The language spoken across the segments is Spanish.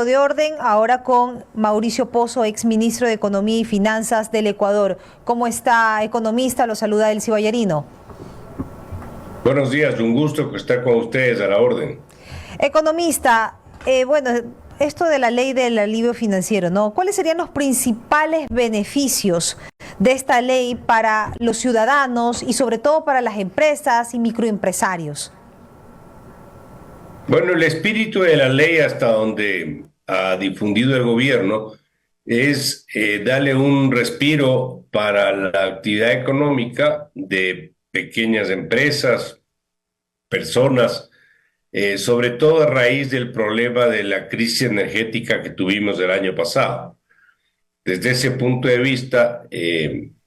cambio de orden ahora con Mauricio Pozo, ex ministro de Economía y Finanzas del Ecuador. ¿Cómo está, economista? Lo saluda Elsie Ballarino. Buenos días, un gusto estar con ustedes a la orden. Economista, esto de la ley del alivio financiero, ¿no? ¿Cuáles serían los principales beneficios de esta ley para los ciudadanos y sobre todo para las empresas y microempresarios? Bueno, el espíritu de la ley, hasta donde ha difundido el gobierno, es darle un respiro para la actividad económica de pequeñas empresas, personas, sobre todo a raíz del problema de la crisis energética que tuvimos el año pasado. Desde ese punto de vista,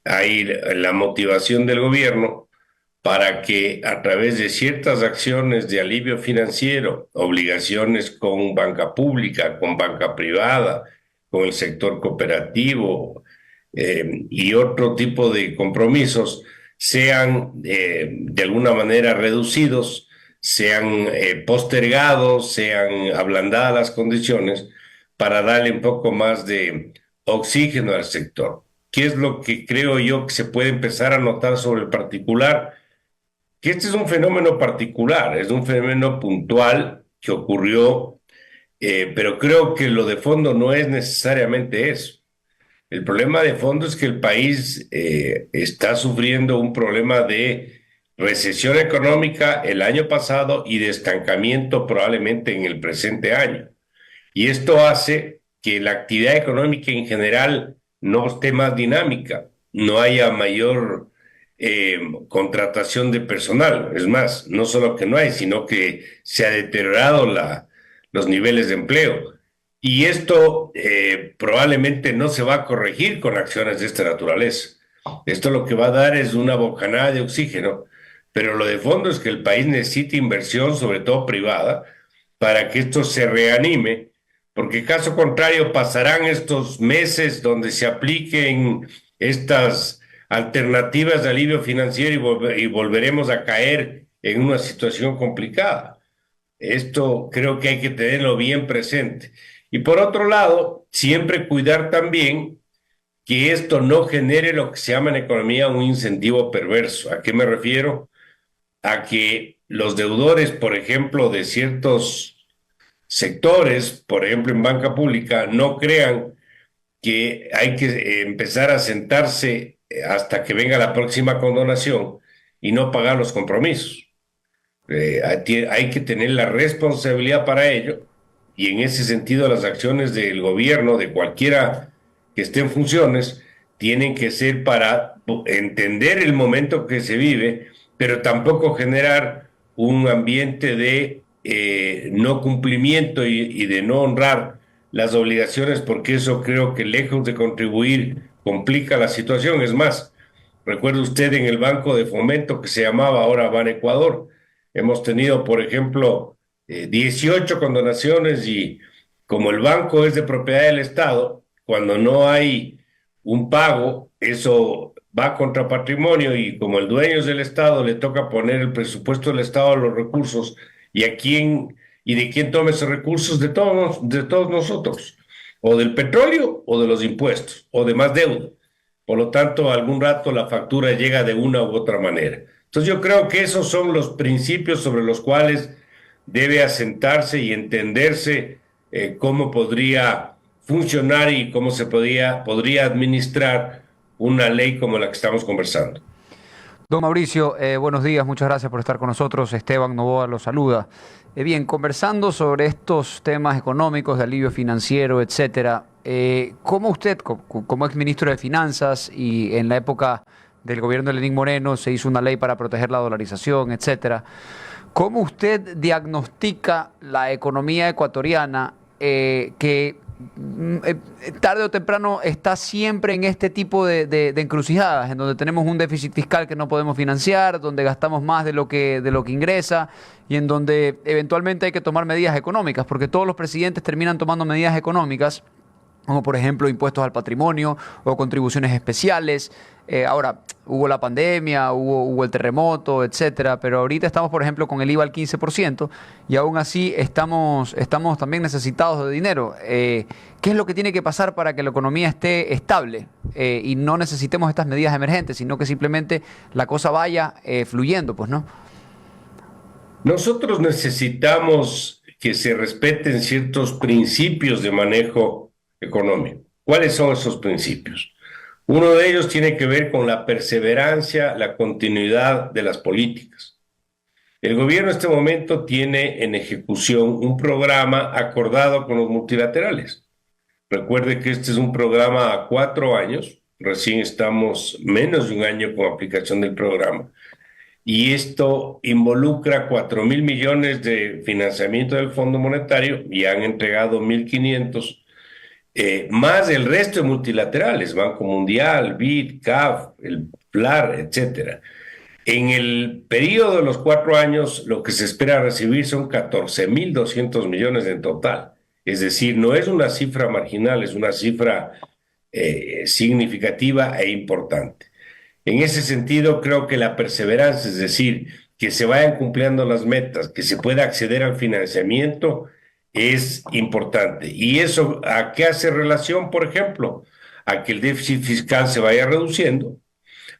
hay la motivación del gobierno para que a través de ciertas acciones de alivio financiero, obligaciones con banca pública, con banca privada, con el sector cooperativo y otro tipo de compromisos, sean de alguna manera reducidos, sean postergados, sean ablandadas las condiciones para darle un poco más de oxígeno al sector. ¿Qué es lo que creo yo que se puede empezar a notar sobre el particular? Que este es un fenómeno particular, es un fenómeno puntual que ocurrió, pero creo que lo de fondo no es necesariamente eso. El problema de fondo es que el país está sufriendo un problema de recesión económica el año pasado y de estancamiento probablemente en el presente año. Y esto hace que la actividad económica en general no esté más dinámica, no haya mayor contratación de personal. Es más, no solo que no hay, sino que se ha deteriorado los niveles de empleo. Y esto probablemente no se va a corregir con acciones de esta naturaleza. Esto lo que va a dar es una bocanada de oxígeno, pero lo de fondo es que el país necesita inversión, sobre todo privada, para que esto se reanime, porque caso contrario pasarán estos meses donde se apliquen estas alternativas de alivio financiero y volveremos a caer en una situación complicada. Esto creo que hay que tenerlo bien presente. Y por otro lado, siempre cuidar también que esto no genere lo que se llama en economía un incentivo perverso. ¿A qué me refiero? A que los deudores, por ejemplo, de ciertos sectores, por ejemplo en banca pública, no crean que hay que empezar a sentarse hasta que venga la próxima condonación y no pagar los compromisos. Hay que tener la responsabilidad para ello y en ese sentido las acciones del gobierno, de cualquiera que esté en funciones, tienen que ser para entender el momento que se vive, pero tampoco generar un ambiente de no cumplimiento y de no honrar las obligaciones, porque eso creo que lejos de contribuir complica la situación. Es más, recuerde usted en el Banco de Fomento que se llamaba ahora Ban Ecuador, hemos tenido, por ejemplo, 18 condonaciones y como el banco es de propiedad del Estado, cuando no hay un pago, eso va contra patrimonio y como el dueño es del Estado, le toca poner el presupuesto del Estado a los recursos y a quién y de quién toma esos recursos de todos nosotros, o del petróleo o de los impuestos o de más deuda. Por lo tanto, algún rato la factura llega de una u otra manera. Entonces yo creo que esos son los principios sobre los cuales debe asentarse y entenderse cómo podría funcionar y cómo se podría administrar una ley como la que estamos conversando. Don Mauricio, buenos días, muchas gracias por estar con nosotros. Esteban Novoa lo saluda. Bien, conversando sobre estos temas económicos, de alivio financiero, etcétera, ¿cómo usted, como exministro de Finanzas y en la época del gobierno de Lenín Moreno se hizo una ley para proteger la dolarización, etcétera, cómo usted diagnostica la economía ecuatoriana que tarde o temprano está siempre en este tipo de encrucijadas, en donde tenemos un déficit fiscal que no podemos financiar, donde gastamos más de lo que ingresa y en donde eventualmente hay que tomar medidas económicas, porque todos los presidentes terminan tomando medidas económicas como por ejemplo impuestos al patrimonio o contribuciones especiales. Ahora, hubo la pandemia, hubo el terremoto, etcétera, pero ahorita estamos, por ejemplo, con el IVA al 15% y aún así estamos también necesitados de dinero. ¿Qué es lo que tiene que pasar para que la economía esté estable y no necesitemos estas medidas emergentes, sino que simplemente la cosa vaya fluyendo, pues, ¿no? Nosotros necesitamos que se respeten ciertos principios de manejo económico. ¿Cuáles son esos principios? Uno de ellos tiene que ver con la perseverancia, la continuidad de las políticas. El gobierno en este momento tiene en ejecución un programa acordado con los multilaterales. Recuerde que este es un programa a 4 años, recién estamos menos de un año con aplicación del programa, y esto involucra 4.000 millones de financiamiento del Fondo Monetario y han entregado 1.500 más el resto de multilaterales, Banco Mundial, BID, CAF, el PLAR, etcétera. En el periodo de los 4 años, lo que se espera recibir son 14.200 millones en total. Es decir, no es una cifra marginal, es una cifra significativa e importante. En ese sentido, creo que la perseverancia, es decir, que se vayan cumpliendo las metas, que se pueda acceder al financiamiento, es importante. ¿Y eso a qué hace relación, por ejemplo? A que el déficit fiscal se vaya reduciendo,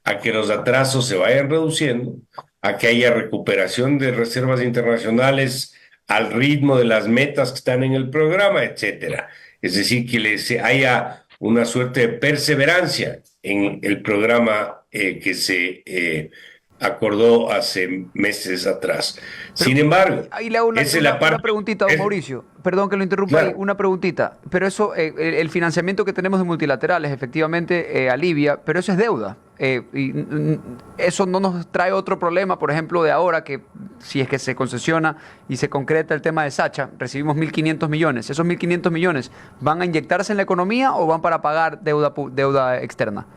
a que los atrasos se vayan reduciendo, a que haya recuperación de reservas internacionales al ritmo de las metas que están en el programa, etcétera. Es decir, que haya una suerte de perseverancia en el programa que se acordó hace meses atrás. Sin embargo, ahí le hago una preguntita, don Mauricio. Perdón que lo interrumpa, claro. Una preguntita. Pero eso, el financiamiento que tenemos de multilaterales efectivamente alivia, pero eso es deuda. Y eso no nos trae otro problema, por ejemplo, de ahora que si es que se concesiona y se concreta el tema de Sacha, recibimos 1.500 millones. ¿Esos 1.500 millones van a inyectarse en la economía o van para pagar deuda externa?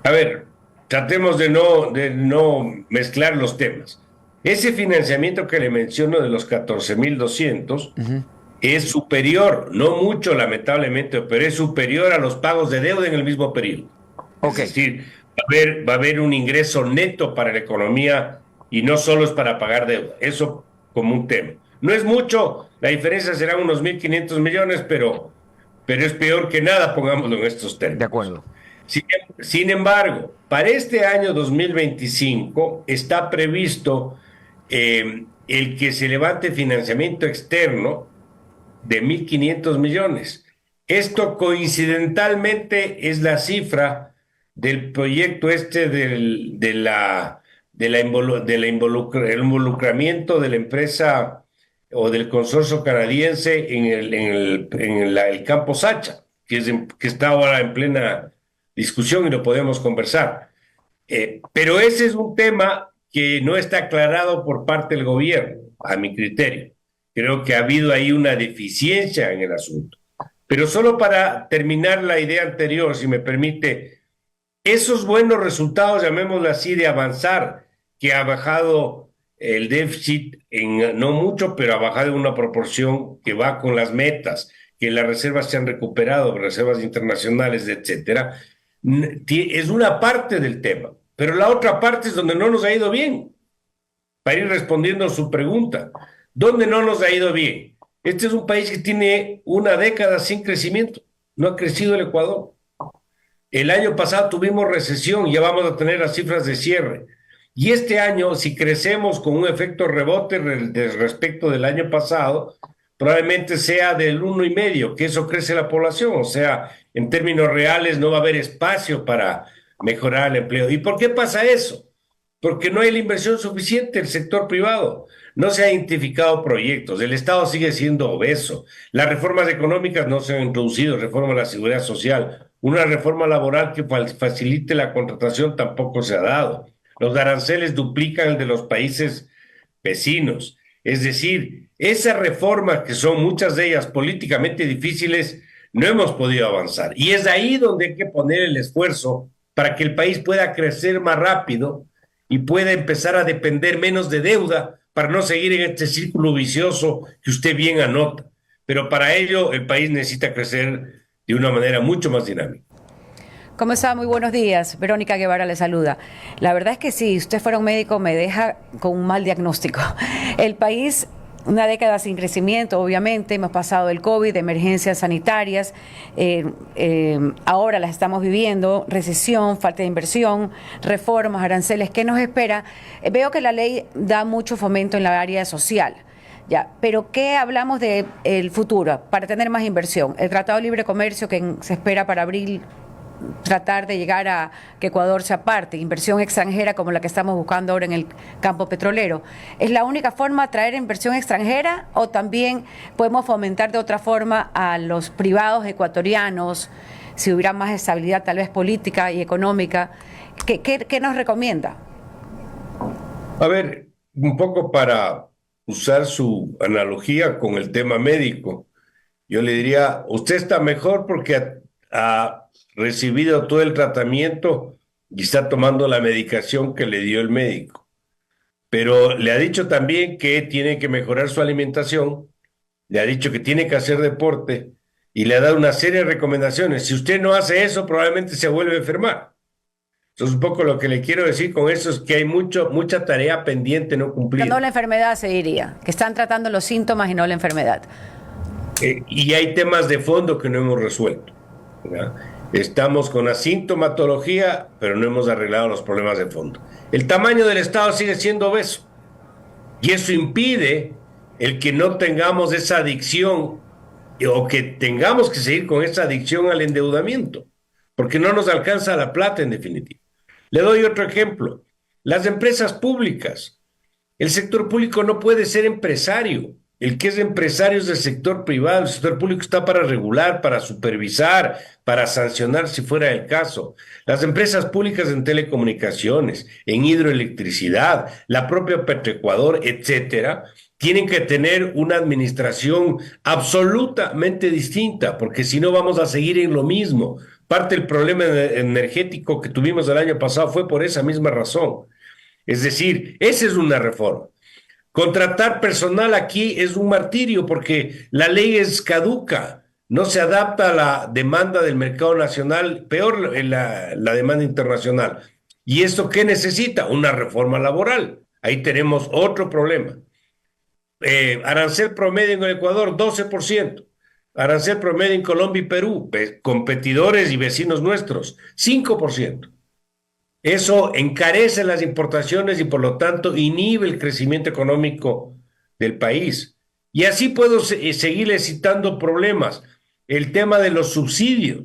A ver, tratemos de no mezclar los temas. Ese financiamiento que le menciono de los 14.200 es superior, no mucho lamentablemente, pero es superior a los pagos de deuda en el mismo periodo. Okay. Es decir, va a haber un ingreso neto para la economía y no solo es para pagar deuda. Eso como un tema. No es mucho, la diferencia será unos 1.500 millones, pero es peor que nada, pongámoslo en estos términos. De acuerdo. Sin embargo, para este año 2025 está previsto el que se levante financiamiento externo de 1.500 millones. Esto coincidentalmente es la cifra del proyecto el involucramiento de la empresa o del consorcio canadiense en el campo Sacha, que está ahora en plena discusión y lo podemos conversar. Pero ese es un tema que no está aclarado por parte del gobierno, a mi criterio. Creo que ha habido ahí una deficiencia en el asunto. Pero solo para terminar la idea anterior, si me permite, esos buenos resultados, llamémoslo así, de avanzar, que ha bajado el déficit no mucho, pero ha bajado en una proporción que va con las metas, que las reservas se han recuperado, reservas internacionales, etcétera, es una parte del tema. Pero la otra parte es donde no nos ha ido bien. Para ir respondiendo a su pregunta, ¿dónde no nos ha ido bien? Este es un país que tiene una década sin crecimiento. No ha crecido el Ecuador. El año pasado tuvimos recesión, ya vamos a tener las cifras de cierre. Y este año, si crecemos con un efecto rebote respecto del año pasado, probablemente sea del 1,5, que eso crece la población. O sea, en términos reales no va a haber espacio para mejorar el empleo. ¿Y por qué pasa eso? Porque no hay la inversión suficiente del sector privado. No se han identificado proyectos. El Estado sigue siendo obeso. Las reformas económicas no se han introducido. Reforma de la seguridad social. Una reforma laboral que facilite la contratación tampoco se ha dado. Los aranceles duplican el de los países vecinos. Es decir, esas reformas, que son muchas de ellas políticamente difíciles, no hemos podido avanzar. Y es ahí donde hay que poner el esfuerzo para que el país pueda crecer más rápido y pueda empezar a depender menos de deuda para no seguir en este círculo vicioso que usted bien anota. Pero para ello el país necesita crecer de una manera mucho más dinámica. ¿Cómo está? Muy buenos días. Verónica Guevara le saluda. La verdad es que si usted fuera un médico me deja con un mal diagnóstico. El país, una década sin crecimiento, obviamente, hemos pasado el COVID, emergencias sanitarias, ahora las estamos viviendo, recesión, falta de inversión, reformas, aranceles. ¿Qué nos espera? Veo que la ley da mucho fomento en la área social. Ya, pero ¿qué hablamos del futuro para tener más inversión? El Tratado de Libre Comercio que se espera para abril, tratar de llegar a que Ecuador se aparte, inversión extranjera como la que estamos buscando ahora en el campo petrolero. ¿Es la única forma de atraer inversión extranjera o también podemos fomentar de otra forma a los privados ecuatorianos, si hubiera más estabilidad tal vez política y económica? ¿Qué nos recomienda? A ver, un poco para usar su analogía con el tema médico, yo le diría, usted está mejor porque ha recibido todo el tratamiento y está tomando la medicación que le dio el médico. Pero le ha dicho también que tiene que mejorar su alimentación, le ha dicho que tiene que hacer deporte y le ha dado una serie de recomendaciones. Si usted no hace eso, probablemente se vuelve a enfermar. Entonces, un poco lo que le quiero decir con eso es que hay mucha tarea pendiente no cumplida. No la enfermedad se diría, que están tratando los síntomas y no la enfermedad. Y hay temas de fondo que no hemos resuelto, ¿verdad? Estamos con asintomatología, pero no hemos arreglado los problemas de fondo. El tamaño del Estado sigue siendo obeso y eso impide el que no tengamos esa adicción o que tengamos que seguir con esa adicción al endeudamiento, porque no nos alcanza la plata en definitiva. Le doy otro ejemplo. Las empresas públicas. El sector público no puede ser empresario. El que es empresario es el sector privado. El sector público está para regular, para supervisar, para sancionar si fuera el caso. Las empresas públicas en telecomunicaciones, en hidroelectricidad, la propia Petroecuador, etcétera, tienen que tener una administración absolutamente distinta, porque si no vamos a seguir en lo mismo. Parte del problema energético que tuvimos el año pasado fue por esa misma razón. Es decir, esa es una reforma. Contratar personal aquí es un martirio porque la ley es caduca, no se adapta a la demanda del mercado nacional, peor la demanda internacional. ¿Y esto qué necesita? Una reforma laboral. Ahí tenemos otro problema. Arancel promedio en el Ecuador, 12%. Arancel promedio en Colombia y Perú, competidores y vecinos nuestros, 5%. Eso encarece las importaciones y por lo tanto inhibe el crecimiento económico del país. Y así puedo seguirle citando problemas. El tema de los subsidios,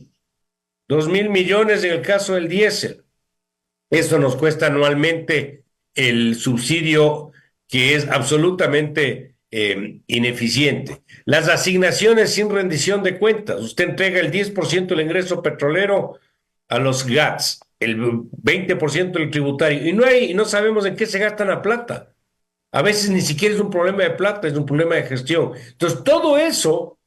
2.000 millones en el caso del diésel. Eso nos cuesta anualmente el subsidio que es absolutamente ineficiente. Las asignaciones sin rendición de cuentas. Usted entrega el 10% del ingreso petrolero a los GATS, el 20% del tributario, y no sabemos en qué se gasta la plata. A veces ni siquiera es un problema de plata, es un problema de gestión. Entonces, todo eso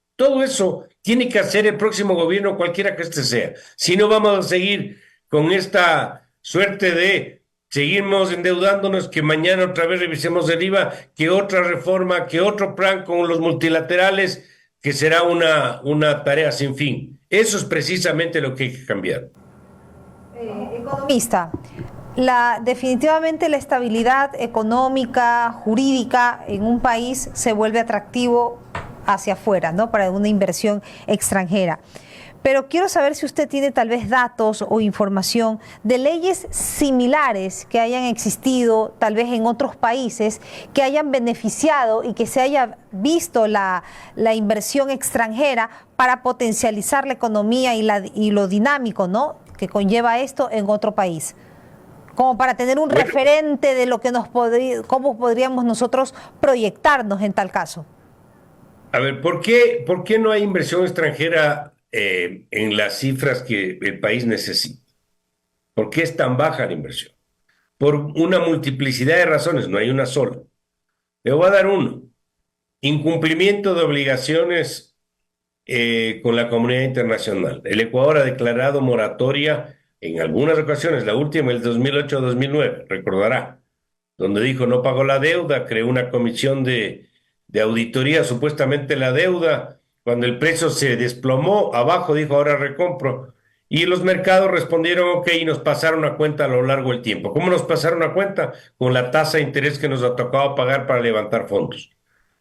tiene que hacer el próximo gobierno, cualquiera que este sea. Si no, vamos a seguir con esta suerte de seguimos endeudándonos, que mañana otra vez revisemos el IVA, que otra reforma, que otro plan con los multilaterales, que será una tarea sin fin. Eso es precisamente lo que hay que cambiar. Economista, definitivamente la estabilidad económica, jurídica en un país se vuelve atractivo hacia afuera, ¿no? Para una inversión extranjera. Pero quiero saber si usted tiene tal vez datos o información de leyes similares que hayan existido tal vez en otros países, que hayan beneficiado y que se haya visto la inversión extranjera para potencializar la economía y lo dinámico, ¿no?, que conlleva esto en otro país, como para tener un referente de lo que cómo podríamos nosotros proyectarnos en tal caso. A ver, ¿por qué no hay inversión extranjera en las cifras que el país necesita? ¿Por qué es tan baja la inversión? Por una multiplicidad de razones, no hay una sola. Le voy a dar uno. Incumplimiento de obligaciones con la comunidad internacional. El Ecuador ha declarado moratoria en algunas ocasiones, la última el 2008-2009, recordará, donde dijo no pagó la deuda, creó una comisión de auditoría, supuestamente la deuda cuando el precio se desplomó abajo, dijo, ahora recompro. Y los mercados respondieron, ok, y nos pasaron a cuenta a lo largo del tiempo. ¿Cómo nos pasaron a cuenta? Con la tasa de interés que nos ha tocado pagar para levantar fondos.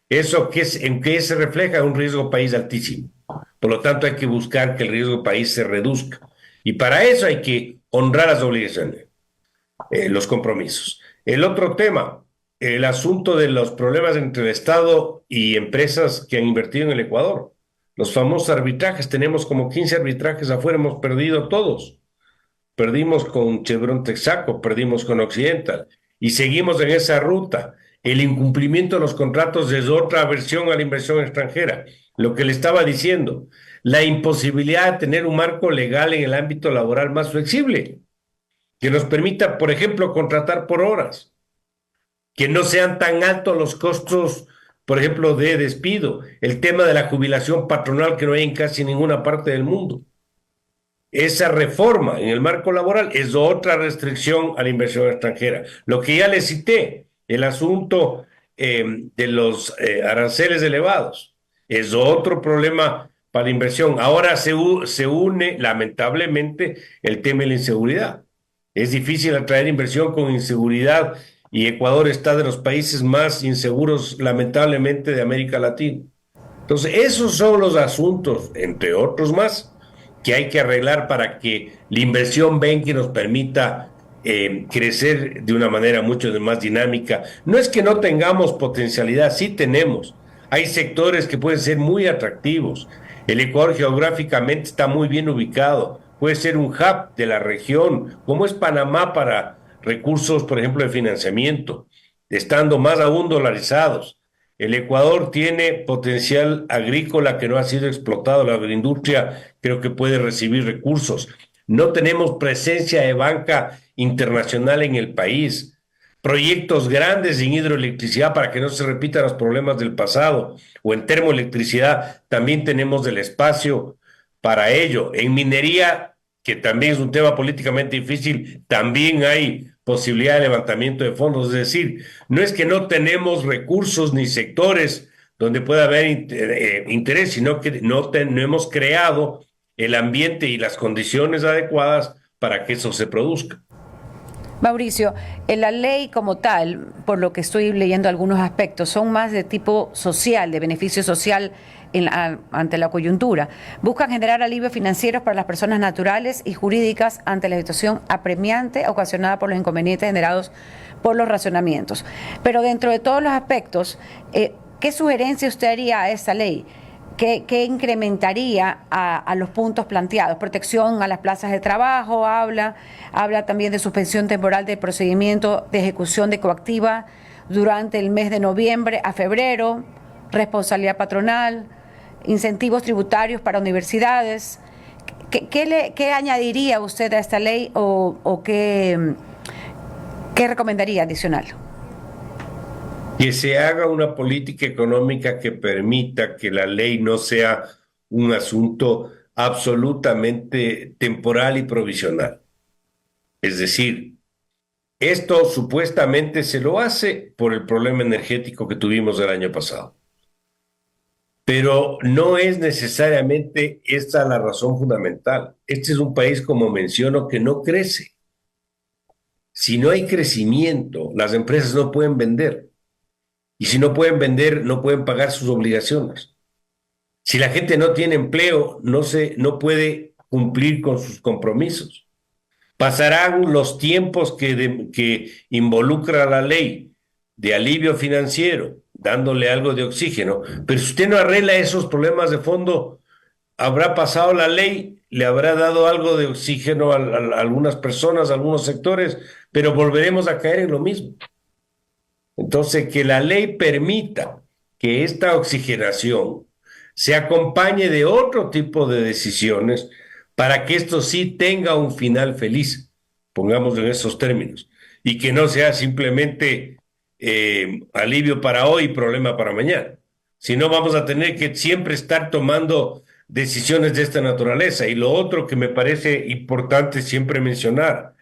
¿Eso en qué se refleja? Un riesgo país altísimo. Por lo tanto, hay que buscar que el riesgo país se reduzca. Y para eso hay que honrar las obligaciones, los compromisos. El otro tema, el asunto de los problemas entre el Estado y empresas que han invertido en el Ecuador. Los famosos arbitrajes, tenemos como 15 arbitrajes afuera, hemos perdido todos. Perdimos con Chevron Texaco, perdimos con Occidental y seguimos en esa ruta. El incumplimiento de los contratos es otra aversión a la inversión extranjera. Lo que le estaba diciendo, la imposibilidad de tener un marco legal en el ámbito laboral más flexible, que nos permita, por ejemplo, contratar por horas, que no sean tan altos los costos, por ejemplo, de despido, el tema de la jubilación patronal que no hay en casi ninguna parte del mundo. Esa reforma en el marco laboral es otra restricción a la inversión extranjera. Lo que ya les cité, el asunto de los aranceles elevados, es otro problema para la inversión. Ahora se une, lamentablemente, el tema de la inseguridad. Es difícil atraer inversión con inseguridad y Ecuador está de los países más inseguros, lamentablemente, de América Latina. Entonces, esos son los asuntos, entre otros más, que hay que arreglar para que la inversión venga y nos permita crecer de una manera mucho más dinámica. No es que no tengamos potencialidad, sí tenemos. Hay sectores que pueden ser muy atractivos. El Ecuador geográficamente está muy bien ubicado. Puede ser un hub de la región, como es Panamá para recursos, por ejemplo, de financiamiento, estando más aún dolarizados. El Ecuador tiene potencial agrícola que no ha sido explotado, la agroindustria creo que puede recibir recursos. No tenemos presencia de banca internacional en el país. Proyectos grandes en hidroelectricidad para que no se repitan los problemas del pasado, o en termoelectricidad también tenemos el espacio para ello. En minería, que también es un tema políticamente difícil, también hay posibilidad de levantamiento de fondos. Es decir, no es que no tenemos recursos ni sectores donde pueda haber interés, sino que no hemos creado el ambiente y las condiciones adecuadas para que eso se produzca. Mauricio, en la ley como tal, por lo que estoy leyendo algunos aspectos, son más de tipo social, de beneficio social ante la coyuntura. Buscan generar alivios financieros para las personas naturales y jurídicas ante la situación apremiante ocasionada por los inconvenientes generados por los racionamientos. Pero dentro de todos los aspectos, ¿qué sugerencia usted haría a esta ley? ¿Qué incrementaría a los puntos planteados? Protección a las plazas de trabajo, habla también de suspensión temporal de procedimiento de ejecución de coactiva durante el mes de noviembre a febrero, responsabilidad patronal, incentivos tributarios para universidades. ¿Qué añadiría usted a esta ley o qué recomendaría adicional? Que se haga una política económica que permita que la ley no sea un asunto absolutamente temporal y provisional. Es decir, esto supuestamente se lo hace por el problema energético que tuvimos el año pasado. Pero no es necesariamente esta la razón fundamental. Este es un país, como menciono, que no crece. Si no hay crecimiento, las empresas no pueden vender. Y si no pueden vender, no pueden pagar sus obligaciones. Si la gente no tiene empleo, no puede cumplir con sus compromisos. Pasarán los tiempos que involucra la ley de alivio financiero, dándole algo de oxígeno, pero si usted no arregla esos problemas de fondo, habrá pasado la ley, le habrá dado algo de oxígeno a algunas personas, a algunos sectores, pero volveremos a caer en lo mismo. Entonces, que la ley permita que esta oxigenación se acompañe de otro tipo de decisiones para que esto sí tenga un final feliz, pongámoslo en esos términos, y que no sea simplemente alivio para hoy y problema para mañana. Si no, vamos a tener que siempre estar tomando decisiones de esta naturaleza. Y lo otro que me parece importante siempre mencionar,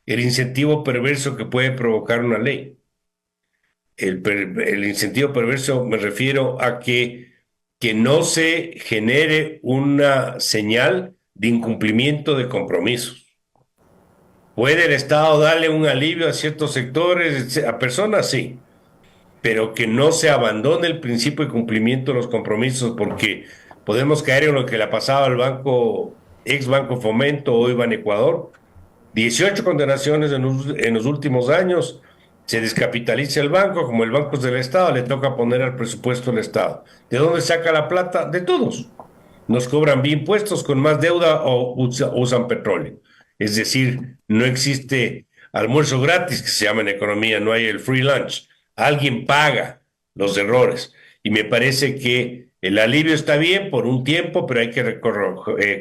el incentivo perverso que puede provocar una ley. El incentivo perverso me refiero a que que no se genere una señal de incumplimiento de compromisos. ¿Puede el Estado darle un alivio a ciertos sectores, a personas? Sí, pero que no se abandone el principio de cumplimiento de los compromisos, porque podemos caer en lo que le pasaba al banco, ex Banco Fomento, hoy Banecuador. 18 condenaciones en los últimos años, se descapitaliza el banco, como el banco es del Estado, le toca poner al presupuesto del Estado. ¿De dónde saca la plata? De todos. Nos cobran bien impuestos, con más deuda o usan petróleo. Es decir, no existe almuerzo gratis, que se llama en economía, no hay el free lunch. Alguien paga los errores. Y me parece que el alivio está bien por un tiempo, pero hay que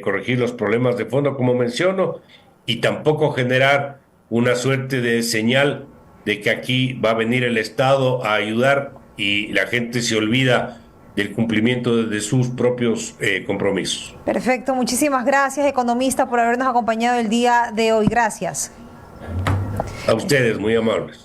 corregir los problemas de fondo, como menciono, y tampoco generar una suerte de señal de que aquí va a venir el Estado a ayudar y la gente se olvida del cumplimiento de sus propios compromisos. Perfecto, muchísimas gracias, economista, por habernos acompañado el día de hoy. Gracias. A ustedes, muy amables.